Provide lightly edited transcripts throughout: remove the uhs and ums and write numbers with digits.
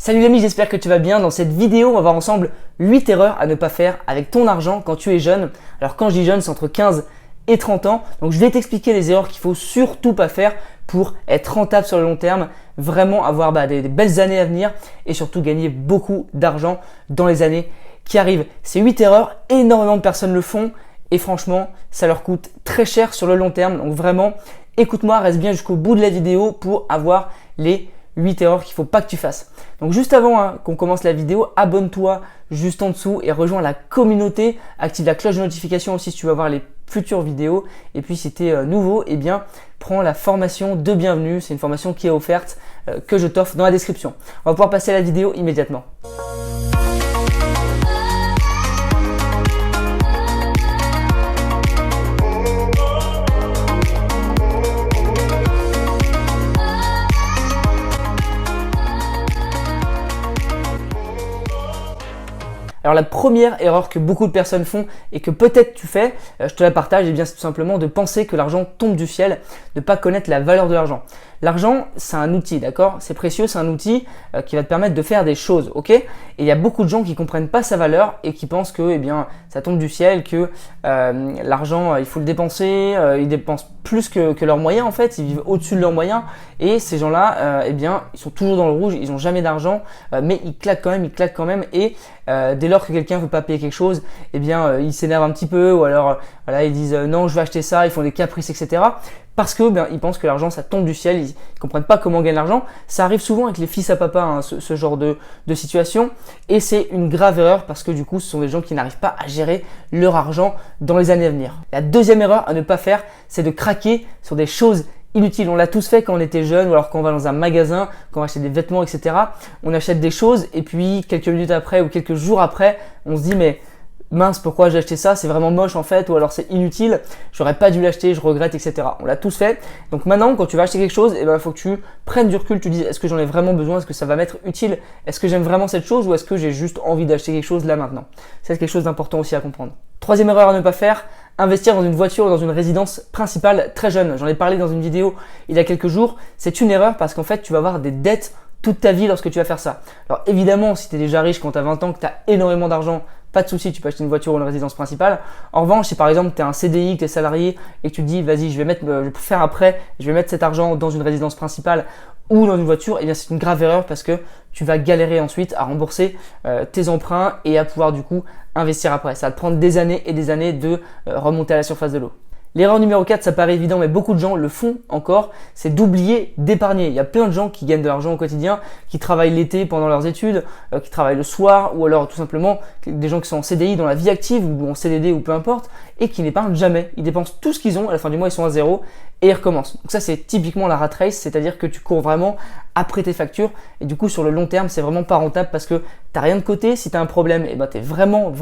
Salut l'ami, j'espère que tu vas bien. Dans cette vidéo, on va voir ensemble 8 erreurs à ne pas faire avec ton argent quand tu es jeune. Alors quand je dis jeune, c'est entre 15 et 30 ans. Donc je vais t'expliquer les erreurs qu'il faut surtout pas faire pour être rentable sur le long terme, vraiment avoir des belles années à venir et surtout gagner beaucoup d'argent dans les années qui arrivent. Ces 8 erreurs, énormément de personnes le font et franchement, ça leur coûte très cher sur le long terme. Donc vraiment, écoute-moi, reste bien jusqu'au bout de la vidéo pour avoir les 8 erreurs qu'il ne faut pas que tu fasses. Donc juste avant qu'on commence la vidéo, abonne-toi juste en dessous et rejoins la communauté. Active la cloche de notification aussi si tu veux voir les futures vidéos. Et puis si tu es nouveau, eh bien prends la formation de bienvenue. C'est une formation qui est offerte que je t'offre dans la description. On va pouvoir passer à la vidéo immédiatement. Alors la première erreur que beaucoup de personnes font et que peut-être tu fais, je te la partage, et bien c'est tout simplement de penser que l'argent tombe du ciel, de ne pas connaître la valeur de l'argent. L'argent, c'est un outil, d'accord? C'est précieux, c'est un outil qui va te permettre de faire des choses, ok? Et il y a beaucoup de gens qui comprennent pas sa valeur et qui pensent que, eh bien, ça tombe du ciel, que l'argent, il faut le dépenser, ils dépensent plus que leurs moyens en fait, ils vivent au-dessus de leurs moyens et ces gens-là, eh bien, ils sont toujours dans le rouge, ils n'ont jamais d'argent, mais ils claquent quand même et dès lors que quelqu'un veut pas payer quelque chose, eh bien, ils s'énervent un petit peu ou alors voilà, ils disent non, je vais acheter ça, ils font des caprices, etc. Parce que ils pensent que l'argent ça tombe du ciel, ils comprennent pas comment gagner l'argent. Ça arrive souvent avec les fils à papa, ce genre de situation, et c'est une grave erreur parce que du coup ce sont des gens qui n'arrivent pas à gérer leur argent dans les années à venir. La deuxième erreur à ne pas faire, c'est de craquer sur des choses inutiles. On l'a tous fait quand on était jeune ou alors quand on va dans un magasin, quand on achète des vêtements, etc. On achète des choses et puis quelques minutes après ou quelques jours après, on se dit mais mince, pourquoi j'ai acheté ça? C'est vraiment moche en fait, ou alors c'est inutile, j'aurais pas dû l'acheter, je regrette, etc. On l'a tous fait. Donc maintenant, quand tu vas acheter quelque chose, il faut que tu prennes du recul, tu dis est-ce que j'en ai vraiment besoin? Est-ce que ça va m'être utile? Est-ce que j'aime vraiment cette chose ou est-ce que j'ai juste envie d'acheter quelque chose là maintenant? C'est quelque chose d'important aussi à comprendre. Troisième erreur à ne pas faire, investir dans une voiture ou dans une résidence principale très jeune. J'en ai parlé dans une vidéo il y a quelques jours. C'est une erreur parce qu'en fait, tu vas avoir des dettes toute ta vie lorsque tu vas faire ça. Alors évidemment, si tu es déjà riche quand tu as 20 ans, que tu as énormément d'argent, pas de souci, tu peux acheter une voiture ou une résidence principale. En revanche, si par exemple tu es un CDI, que tu es salarié et que tu te dis vas-y, je vais faire après, je vais mettre cet argent dans une résidence principale ou dans une voiture, eh bien c'est une grave erreur parce que tu vas galérer ensuite à rembourser tes emprunts et à pouvoir du coup investir après. Ça va te prendre des années et des années de remonter à la surface de l'eau. L'erreur numéro 4, ça paraît évident, mais beaucoup de gens le font encore, c'est d'oublier d'épargner. Il y a plein de gens qui gagnent de l'argent au quotidien, qui travaillent l'été pendant leurs études, qui travaillent le soir, ou alors tout simplement des gens qui sont en CDI dans la vie active, ou en CDD, ou peu importe, et qui n'épargnent jamais. Ils dépensent tout ce qu'ils ont, à la fin du mois ils sont à zéro, et ils recommencent. Donc ça c'est typiquement la rat race, c'est-à-dire que tu cours vraiment après tes factures, et du coup sur le long terme c'est vraiment pas rentable parce que t'as rien de côté. Si tu as un problème, tu es vraiment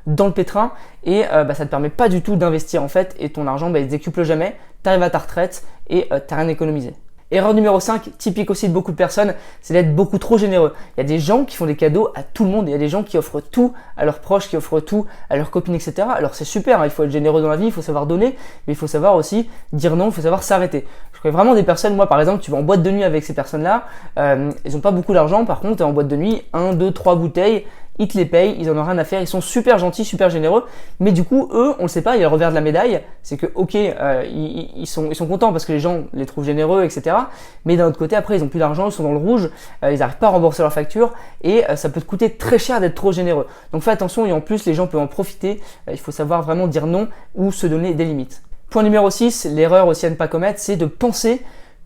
dans le pétrin, et ça te permet pas du tout d'investir en fait, et ton argent il se décuple jamais, tu arrives à ta retraite et t'as rien économisé. Erreur numéro 5, typique aussi de beaucoup de personnes, c'est d'être beaucoup trop généreux. Il y a des gens qui font des cadeaux à tout le monde, il y a des gens qui offrent tout à leurs proches, qui offrent tout à leurs copines, etc. Alors c'est super, il faut être généreux dans la vie, il faut savoir donner, mais il faut savoir aussi dire non, il faut savoir s'arrêter. Je connais vraiment des personnes, moi par exemple, tu vas en boîte de nuit avec ces personnes-là, ils n'ont pas beaucoup d'argent, par contre tu es en boîte de nuit, 1, 2, 3 bouteilles, ils te les payent, ils en ont rien à faire, ils sont super gentils, super généreux, mais du coup, eux, on le sait pas, il y a le revers de la médaille, c'est que ok, ils sont contents parce que les gens les trouvent généreux, etc. Mais d'un autre côté, après, ils ont plus d'argent, ils sont dans le rouge, ils n'arrivent pas à rembourser leurs factures et ça peut te coûter très cher d'être trop généreux. Donc fais attention et en plus, les gens peuvent en profiter, il faut savoir vraiment dire non ou se donner des limites. Point numéro 6, l'erreur aussi à ne pas commettre, c'est de penser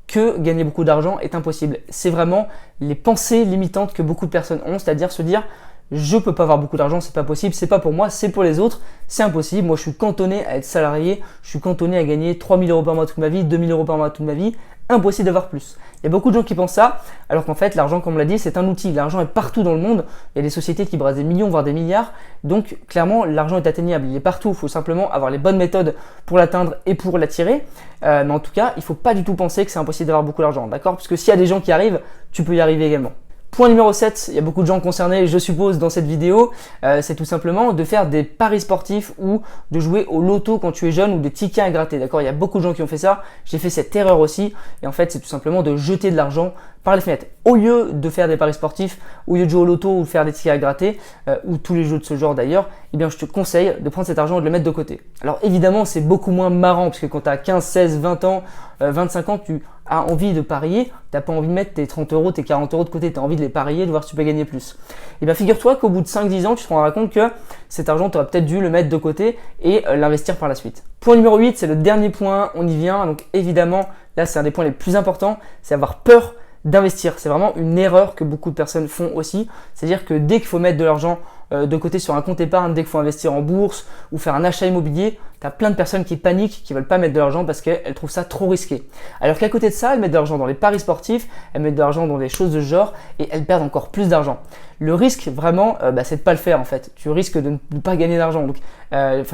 que gagner beaucoup d'argent est impossible. C'est vraiment les pensées limitantes que beaucoup de personnes ont, c'est-à-dire se dire je peux pas avoir beaucoup d'argent, c'est pas possible, c'est pas pour moi, c'est pour les autres, c'est impossible. Moi, je suis cantonné à être salarié, je suis cantonné à gagner 3 000 € par mois toute ma vie, 2 000 € par mois toute ma vie, impossible d'avoir plus. Il y a beaucoup de gens qui pensent ça, alors qu'en fait, l'argent, comme on l'a dit, c'est un outil. L'argent est partout dans le monde, il y a des sociétés qui brassent des millions, voire des milliards, donc clairement, l'argent est atteignable, il est partout, il faut simplement avoir les bonnes méthodes pour l'atteindre et pour l'attirer, mais en tout cas, il faut pas du tout penser que c'est impossible d'avoir beaucoup d'argent, d'accord? Parce que s'il y a des gens qui arrivent, tu peux y arriver également. Point numéro 7, il y a beaucoup de gens concernés, je suppose, dans cette vidéo, c'est tout simplement de faire des paris sportifs ou de jouer au loto quand tu es jeune ou des tickets à gratter. D'accord, il y a beaucoup de gens qui ont fait ça, j'ai fait cette erreur aussi. Et en fait, c'est tout simplement de jeter de l'argent par les fenêtres. Au lieu de faire des paris sportifs, au lieu de jouer au loto ou faire des tickets à gratter, ou tous les jeux de ce genre d'ailleurs, eh bien, je te conseille de prendre cet argent et de le mettre de côté. Alors évidemment, c'est beaucoup moins marrant parce que quand tu as 15, 16, 20 ans, 25 ans, tu as envie de parier, tu n'as pas envie de mettre tes 30 euros, tes 40 euros de côté, tu as envie de les parier, de voir si tu peux gagner plus. Et bien figure-toi qu'au bout de 5-10 ans, tu te rendras compte que cet argent, tu aurais peut-être dû le mettre de côté et l'investir par la suite. Point numéro 8, c'est le dernier point, on y vient. Donc évidemment, là c'est un des points les plus importants, c'est avoir peur d'investir. C'est vraiment une erreur que beaucoup de personnes font aussi. C'est-à-dire que dès qu'il faut mettre de l'argent de côté sur un compte épargne, dès qu'il faut investir en bourse ou faire un achat immobilier, tu as plein de personnes qui paniquent, qui ne veulent pas mettre de l'argent parce qu'elles trouvent ça trop risqué. Alors qu'à côté de ça, elles mettent de l'argent dans les paris sportifs, elles mettent de l'argent dans des choses de ce genre et elles perdent encore plus d'argent. Le risque vraiment, c'est de pas le faire en fait. Tu risques de ne pas gagner d'argent. Donc,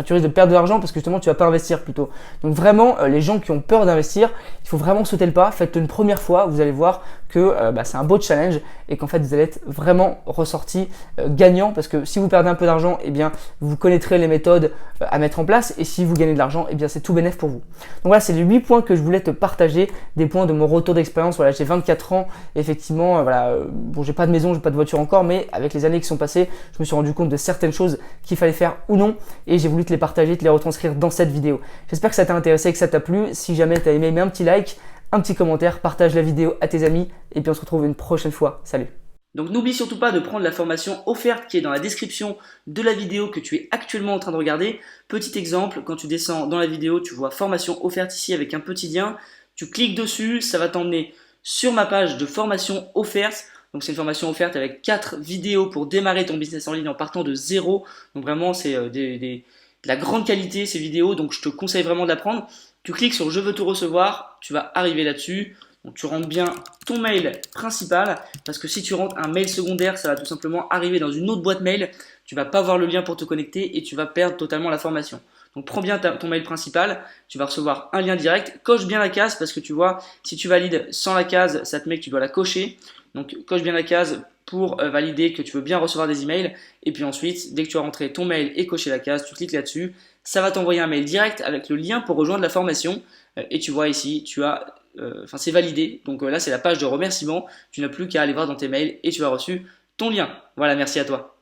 tu risques de perdre de l'argent parce que justement tu vas pas investir plutôt. Donc vraiment, les gens qui ont peur d'investir, il faut vraiment sauter le pas. Faites-le une première fois, vous allez voir que c'est un beau challenge et qu'en fait vous allez être vraiment ressorti gagnant parce que si vous perdez un peu d'argent, eh bien vous connaîtrez les méthodes à mettre en place et si vous gagnez de l'argent, eh bien c'est tout bénef pour vous. Donc voilà, c'est les 8 points que je voulais te partager, des points de mon retour d'expérience. Voilà, j'ai 24 ans, effectivement, bon, j'ai pas de maison, j'ai pas de voiture encore, mais avec les années qui sont passées, je me suis rendu compte de certaines choses qu'il fallait faire ou non et j'ai voulu te les partager, te les retranscrire dans cette vidéo. J'espère que ça t'a intéressé, que ça t'a plu. Si jamais tu as aimé, mets un petit like, un petit commentaire, partage la vidéo à tes amis et puis on se retrouve une prochaine fois. Salut! Donc n'oublie surtout pas de prendre la formation offerte qui est dans la description de la vidéo que tu es actuellement en train de regarder. Petit exemple, quand tu descends dans la vidéo, tu vois formation offerte ici avec un petit lien. Tu cliques dessus, ça va t'emmener sur ma page de formation offerte. Donc c'est une formation offerte avec 4 vidéos pour démarrer ton business en ligne en partant de zéro. Donc vraiment c'est de la grande qualité ces vidéos, donc je te conseille vraiment de la prendre. Tu cliques sur je veux tout recevoir, tu vas arriver là-dessus. Donc tu rentres bien ton mail principal parce que si tu rentres un mail secondaire, ça va tout simplement arriver dans une autre boîte mail. Tu vas pas voir le lien pour te connecter et tu vas perdre totalement la formation. Donc prends bien ton mail principal, tu vas recevoir un lien direct. Coche bien la case parce que tu vois, si tu valides sans la case, ça te met que tu dois la cocher. Donc coche bien la case pour valider que tu veux bien recevoir des emails. Et puis ensuite, dès que tu as rentré ton mail et coché la case, tu cliques là-dessus. Ça va t'envoyer un mail direct avec le lien pour rejoindre la formation. Et tu vois ici, tu as c'est validé, donc là c'est la page de remerciement, tu n'as plus qu'à aller voir dans tes mails et tu as reçu ton lien. Voilà, merci à toi.